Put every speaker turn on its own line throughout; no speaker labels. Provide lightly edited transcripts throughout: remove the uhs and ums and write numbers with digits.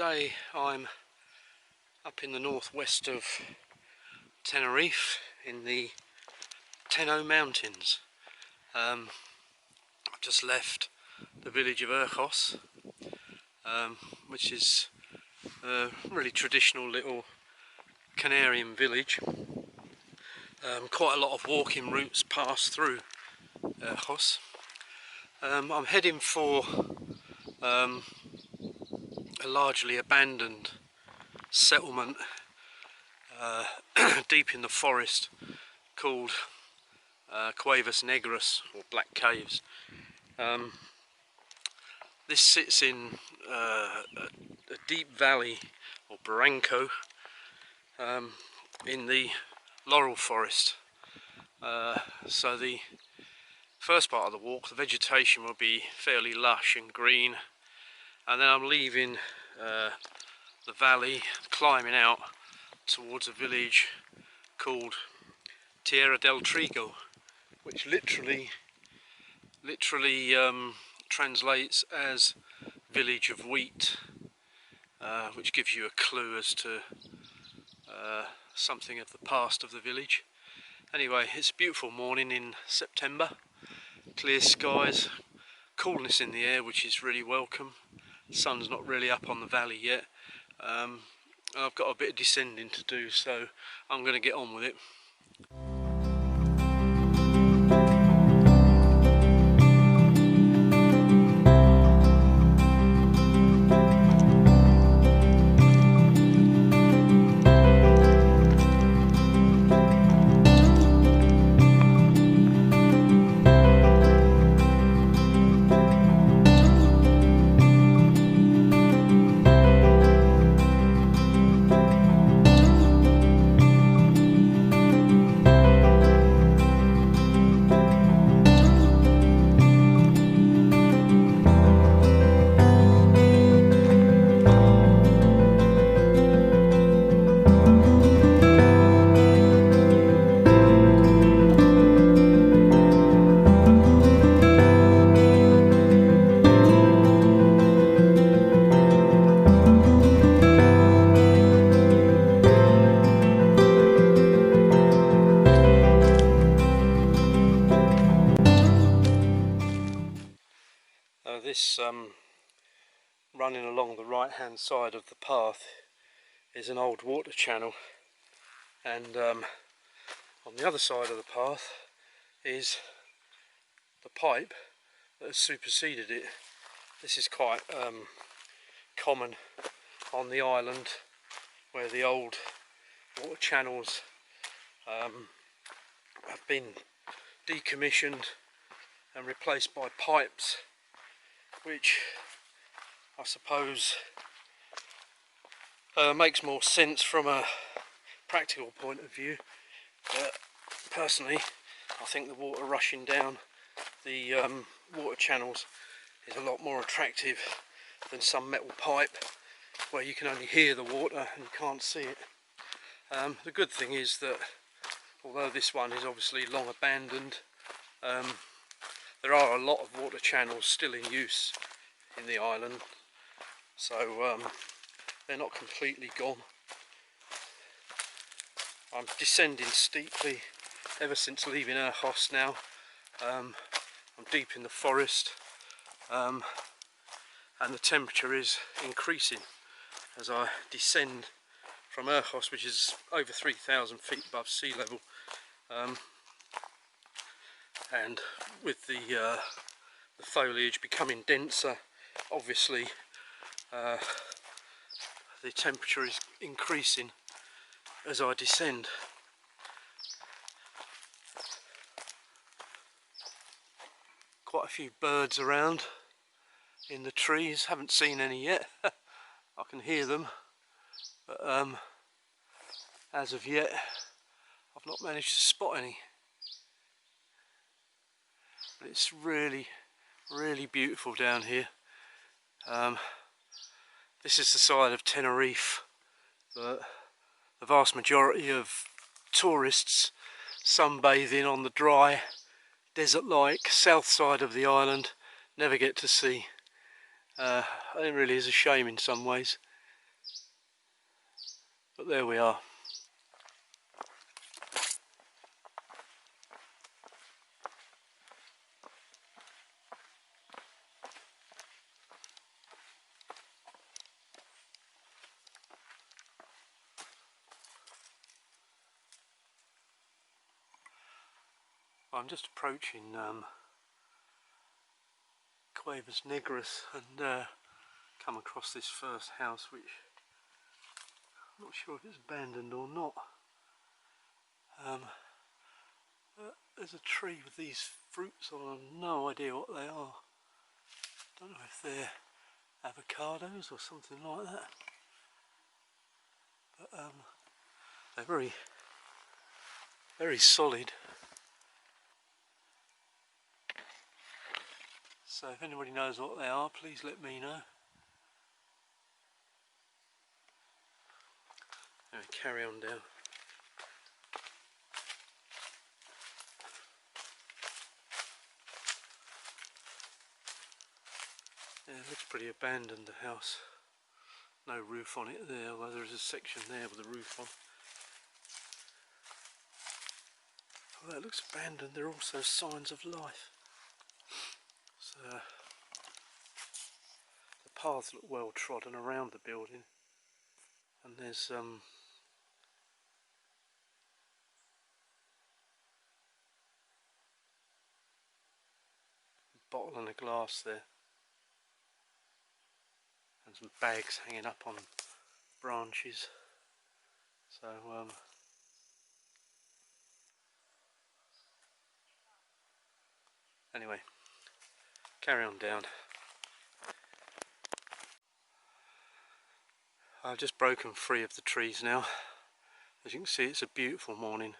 Today I'm up in the northwest of Tenerife in the Tenerife Mountains. I've just left the village of Urjos, which is a really traditional little Canarian village. Quite a lot of walking routes pass through Urjos. I'm heading for a largely abandoned settlement deep in the forest called Cuevas Negras, or Black Caves. This sits in a deep valley or barranco in the laurel forest. So the first part of the walk, the vegetation will be fairly lush and green, and then I'm leaving the valley, climbing out towards a village called Tierra del Trigo, which literally translates as village of wheat, which gives you a clue as to something of the past of the village. Anyway, it's a beautiful morning in September, clear skies, coolness in the air, which is really welcome. The sun's not really up on the valley yet. I've got a bit of descending to do, so I'm going to get on with it. This running along the right hand side of the path is an old water channel, and on the other side of the path is the pipe that has superseded it. This is quite common on the island, where the old water channels have been decommissioned and replaced by pipes, which I suppose makes more sense from a practical point of view. But personally, I think the water rushing down the water channels is a lot more attractive than some metal pipe where you can only hear the water and you can't see it. The good thing is that although this one is obviously long abandoned, there are a lot of water channels still in use in the island, so they're not completely gone. I'm descending steeply ever since leaving Urjos now. I'm deep in the forest, and the temperature is increasing as I descend from Urjos, which is over 3,000 feet above sea level. And with the foliage becoming denser, obviously the temperature is increasing as I descend. Quite a few birds around in the trees, haven't seen any yet. I can hear them, but as of yet I've not managed to spot any. But it's really beautiful down here. This is the side of Tenerife that the vast majority of tourists sunbathing on the dry, desert-like south side of the island never get to see. It really is a shame in some ways. But there we are. I'm just approaching Cuevas Negras and come across this first house, which I'm not sure if it's abandoned or not. There's a tree with these fruits on. I have no idea what they are. Don't know if they're avocados or something like that. But they're very, very solid. So if anybody knows what they are, please let me know. Anyway, carry on down. Yeah, it looks pretty abandoned, the house. No roof on it there, although there is a section there with a roof on. Although it looks abandoned, there are also signs of life. So the paths look well trodden around the building, and there's a bottle and a glass there, and some bags hanging up on branches. So anyway, carry on down. I've just broken free of the trees now. As you can see, it's a beautiful morning.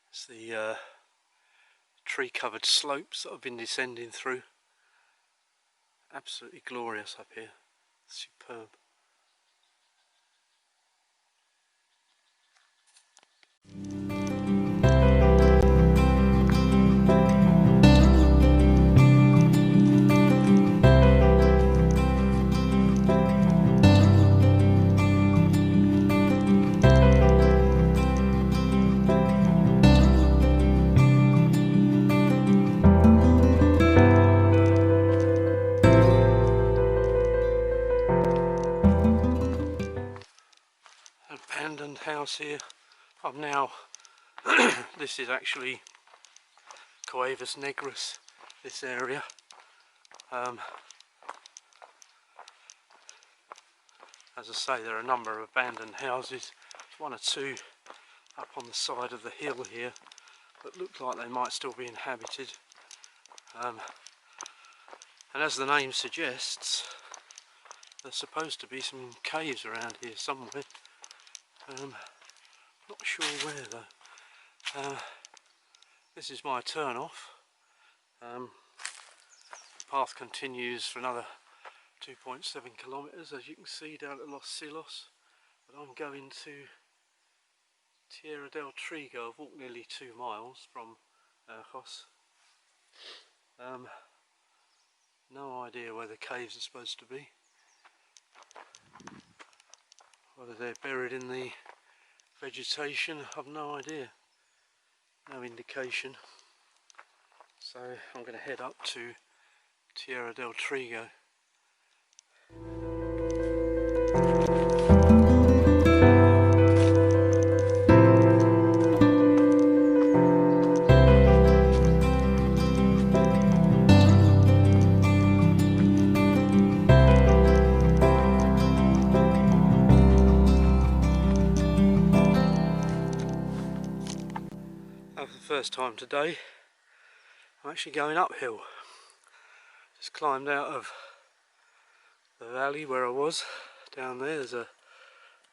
It's the tree covered slopes that I've been descending through. Absolutely glorious up here. Superb. Abandoned house here. I'm now this is actually Cuevas Negras, this area. As I say, there are a number of abandoned houses. There's one or two up on the side of the hill here that look like they might still be inhabited. And as the name suggests, there's supposed to be some caves around here somewhere. Not sure where though. This is my turn off. The path continues for another 2.7 kilometres, as you can see, down to Los Silos. But I'm going to Tierra del Trigo. I've walked nearly 2 miles from Urjos. No idea where the caves are supposed to be. Whether they're buried in the vegetation, I've no idea. No indication. So I'm going to head up to Tierra del Trigo. For the first time today, I'm actually going uphill. Just climbed out of the valley where I was. Down there, there's a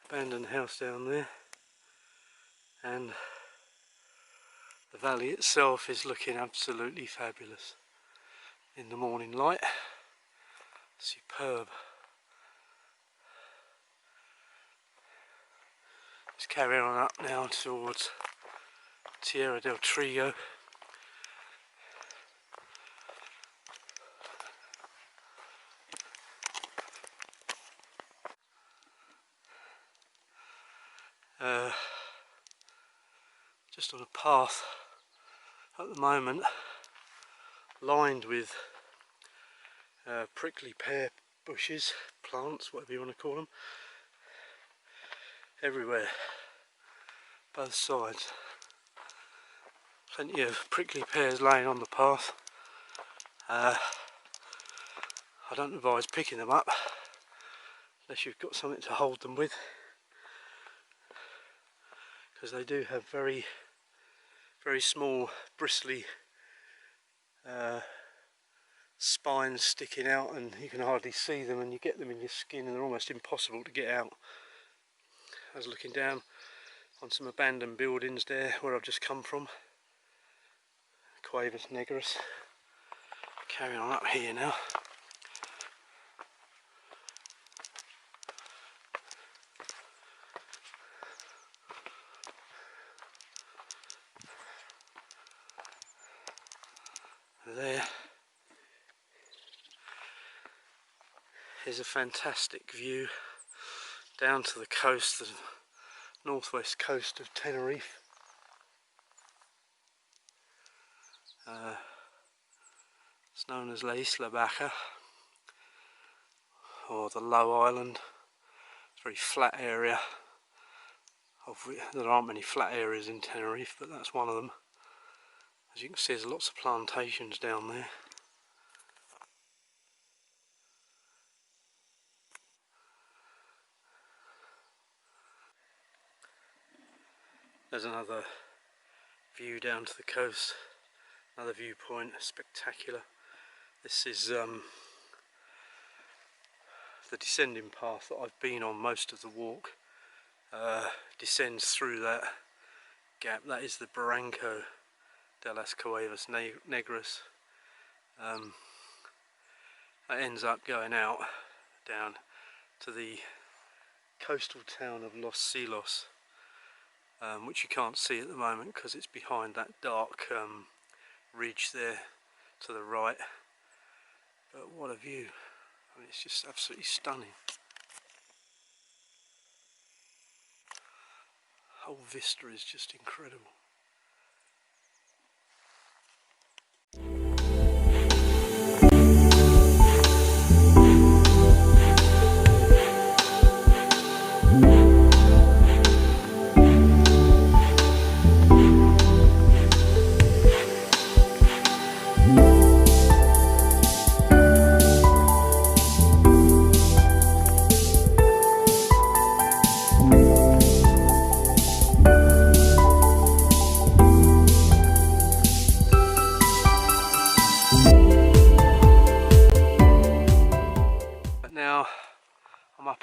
abandoned house down there, and the valley itself is looking absolutely fabulous in the morning light. Superb. Just carry on up now towards Tierra del Trigo. just on a path at the moment lined with prickly pear bushes, plants, whatever you want to call them, everywhere, both sides. Plenty of prickly pears laying on the path. I don't advise picking them up unless you've got something to hold them with, because they do have very small bristly spines sticking out, and you can hardly see them, and you get them in your skin and they're almost impossible to get out. I was looking down on some abandoned buildings there where I've just come from, Cuevas Negras. Carrying on up here now. There is a fantastic view down to the coast, the northwest coast of Tenerife. It's known as La Isla Baja, or the Low Island. It's a very flat area. There aren't many flat areas in Tenerife, but that's one of them. As you can see, there's lots of plantations down there. There's another view down to the coast, another viewpoint, spectacular. This is the descending path that I've been on most of the walk. Descends through that gap. That is the Barranco de las Cuevas Negras. That ends up going out down to the coastal town of Los Silos, which you can't see at the moment because it's behind that dark ridge there to the right. But what a view! I mean, it's just absolutely stunning. The whole vista is just incredible.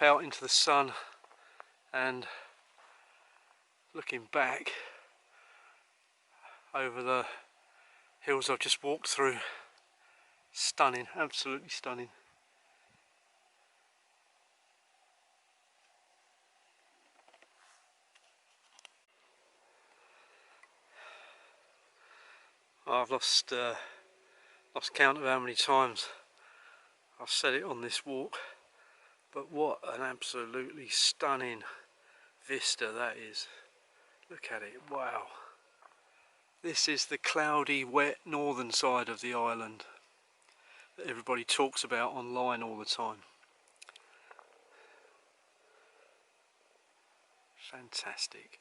Out into the sun and looking back over the hills I've just walked through. Stunning, absolutely stunning. I've lost count of how many times I've said it on this walk. But what an absolutely stunning vista that is. Look at it, wow. This is the cloudy, wet northern side of the island that everybody talks about online all the time. Fantastic.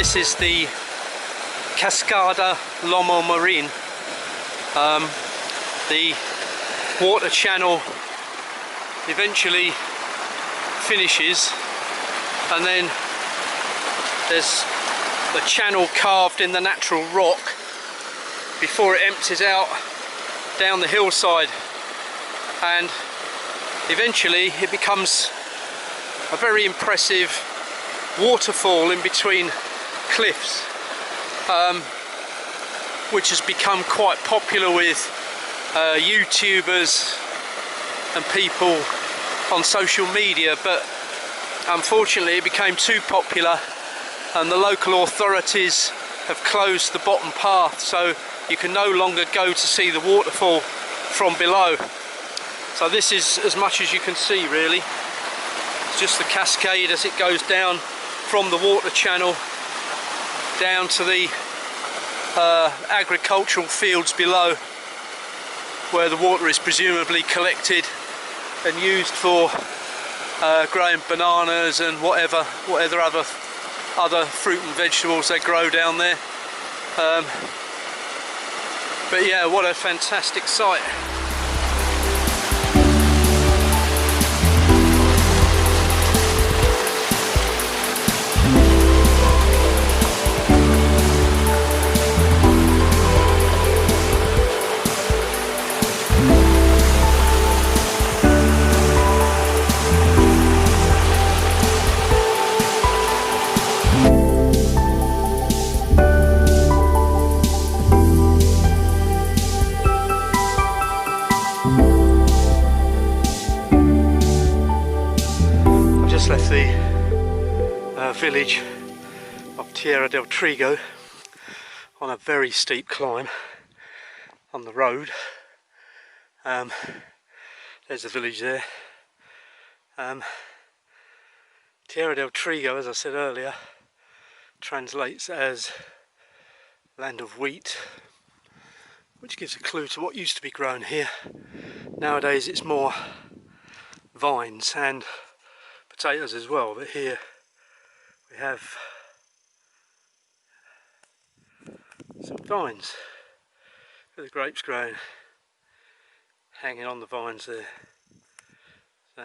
this is the Cascada Lomo Morin. The water channel eventually finishes, and then there's the channel carved in the natural rock before it empties out down the hillside, and eventually it becomes a very impressive waterfall in between cliffs, which has become quite popular with YouTubers and people on social media. But unfortunately it became too popular, and the local authorities have closed the bottom path, so you can no longer go to see the waterfall from below. So this is as much as you can see, really. It's just the cascade as it goes down from the water channel down to the agricultural fields below, where the water is presumably collected and used for growing bananas and whatever other fruit and vegetables they grow down there. But yeah, what a fantastic sight. Left the village of Tierra del Trigo on a very steep climb on the road. There's the village there. Tierra del Trigo, as I said earlier, translates as land of wheat, which gives a clue to what used to be grown here. Nowadays it's more vines and potatoes as well, but here we have some vines with the grapes growing, hanging on the vines there. So,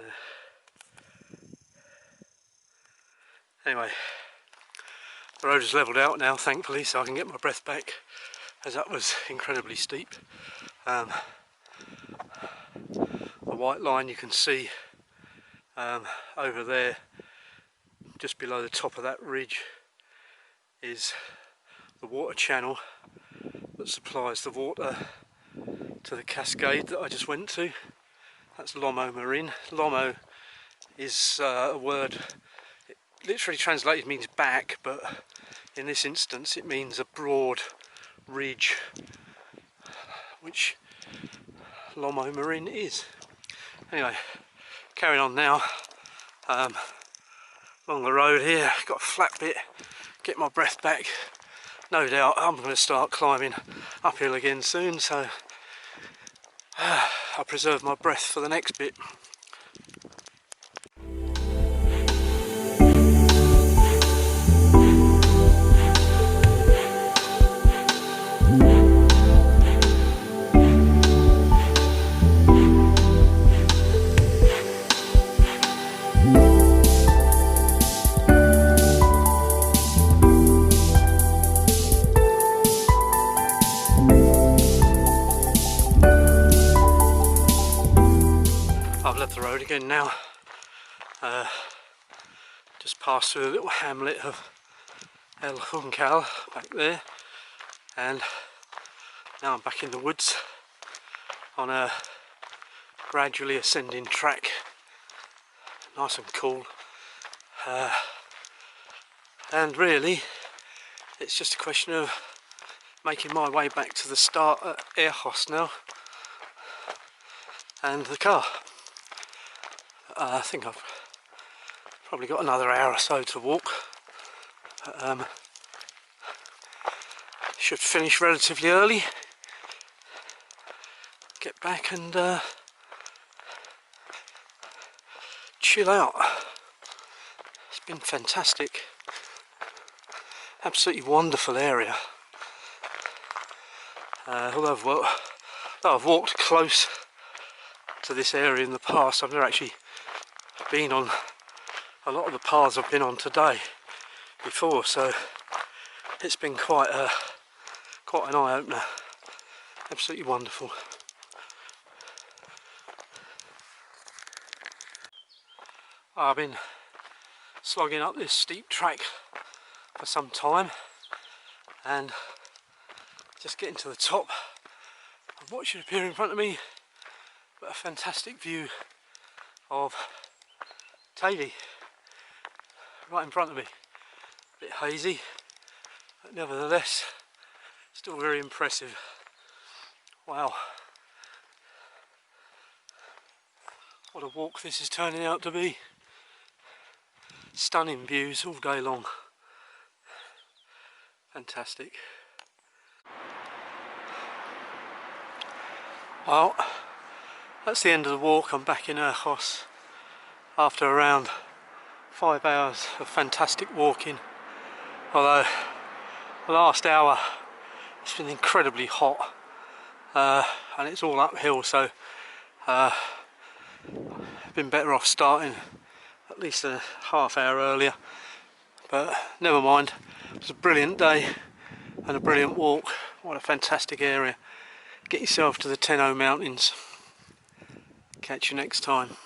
anyway, the road is levelled out now, thankfully, so I can get my breath back, as that was incredibly steep. The white line you can see over there, just below the top of that ridge, is the water channel that supplies the water to the cascade that I just went to. That's Lomo Morin. Lomo is a word, it literally translated means back, but in this instance it means a broad ridge, which Lomo Morin is. Anyway, carrying on now along the road here. Got a flat bit, get my breath back. No doubt I'm going to start climbing uphill again soon, so I'll preserve my breath for the next bit. I've left the road again now, just passed through a little hamlet of El Juncal back there, and now I'm back in the woods on a gradually ascending track, nice and cool, and really it's just a question of making my way back to the start at Airhos now and the car. I think I've probably got another hour or so to walk, but should finish relatively early, get back and chill out. It's been fantastic. Absolutely wonderful area. Although I've walked close to this area in the past, I've never actually been on a lot of the paths I've been on today before, so it's been quite an eye-opener. Absolutely wonderful. I've been slogging up this steep track for some time, and just getting to the top of what should appear in front of me, but a fantastic view of Teide right in front of me. A bit hazy, but nevertheless still very impressive. Wow, what a walk this is turning out to be. Stunning views all day long. Fantastic. Well, that's the end of the walk. I'm back in Urjos after around 5 hours of fantastic walking. Although the last hour it's been incredibly hot, and it's all uphill, so I've been better off starting at least a half hour earlier, but never mind. It was a brilliant day and a brilliant walk. What a fantastic area. Get yourself to the Tenerife Mountains. Catch you next time.